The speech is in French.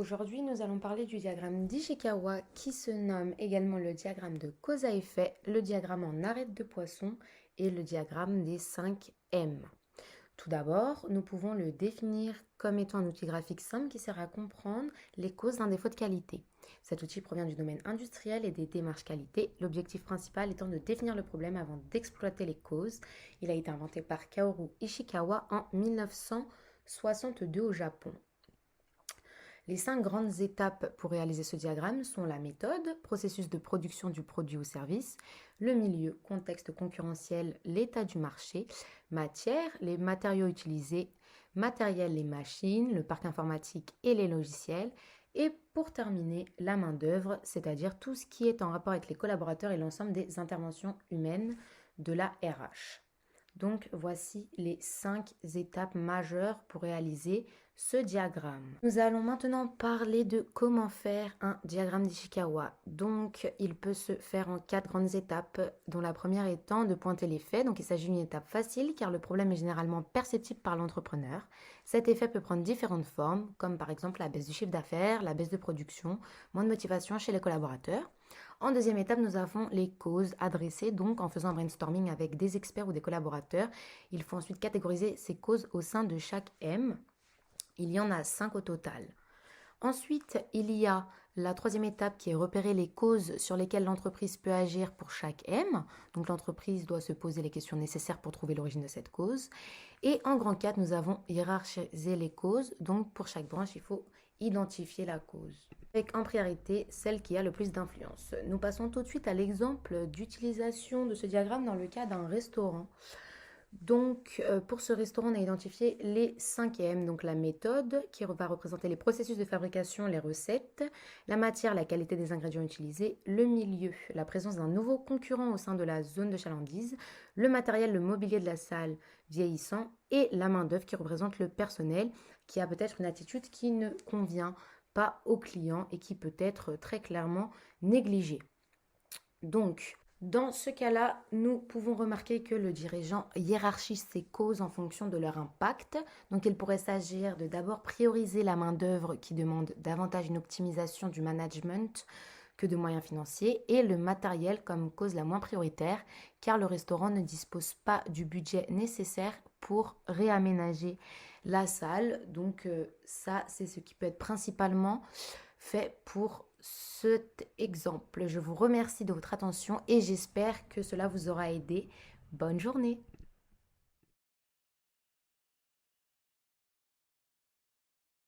Aujourd'hui, nous allons parler du diagramme d'Ishikawa qui se nomme également le diagramme de cause à effet, le diagramme en arête de poisson et le diagramme des 5 M. Tout d'abord, nous pouvons le définir comme étant un outil graphique simple qui sert à comprendre les causes d'un défaut de qualité. Cet outil provient du domaine industriel et des démarches qualité, l'objectif principal étant de définir le problème avant d'exploiter les causes. Il a été inventé par Kaoru Ishikawa en 1962 au Japon. Les 5 grandes étapes pour réaliser ce diagramme sont la méthode, processus de production du produit ou service, le milieu, contexte concurrentiel, l'état du marché, matière, les matériaux utilisés, matériel, les machines, le parc informatique et les logiciels, et pour terminer, la main-d'œuvre, c'est-à-dire tout ce qui est en rapport avec les collaborateurs et l'ensemble des interventions humaines de la RH. Donc voici les 5 étapes majeures pour réaliser ce diagramme. Nous allons maintenant parler de comment faire un diagramme d'Ishikawa. Donc il peut se faire en 4 grandes étapes, dont la première étant de pointer les faits. Donc il s'agit d'une étape facile car le problème est généralement perceptible par l'entrepreneur. Cet effet peut prendre différentes formes, comme par exemple la baisse du chiffre d'affaires, la baisse de production, moins de motivation chez les collaborateurs. En deuxième étape, nous avons les causes adressées, donc en faisant un brainstorming avec des experts ou des collaborateurs. Il faut ensuite catégoriser ces causes au sein de chaque M. Il y en a 5 au total. Ensuite, il y a la troisième étape qui est repérer les causes sur lesquelles l'entreprise peut agir pour chaque M. Donc l'entreprise doit se poser les questions nécessaires pour trouver l'origine de cette cause. Et en grand 4, nous avons hiérarchisé les causes. Donc pour chaque branche, il faut identifier la cause, avec en priorité celle qui a le plus d'influence. Nous passons tout de suite à l'exemple d'utilisation de ce diagramme dans le cas d'un restaurant. Donc, pour ce restaurant, on a identifié les 5 M, donc la méthode qui va représenter les processus de fabrication, les recettes, la matière, la qualité des ingrédients utilisés, le milieu, la présence d'un nouveau concurrent au sein de la zone de chalandise, le matériel, le mobilier de la salle vieillissant et la main-d'œuvre qui représente le personnel qui a peut-être une attitude qui ne convient pas au client et qui peut être très clairement négligée. Donc, dans ce cas-là, nous pouvons remarquer que le dirigeant hiérarchise ses causes en fonction de leur impact. Donc, il pourrait s'agir de d'abord prioriser la main-d'œuvre qui demande davantage une optimisation du management que de moyens financiers et le matériel comme cause la moins prioritaire car le restaurant ne dispose pas du budget nécessaire pour réaménager la salle. Donc, ça, c'est ce qui peut être principalement fait pour cet exemple. Je vous remercie de votre attention et j'espère que cela vous aura aidé. Bonne journée!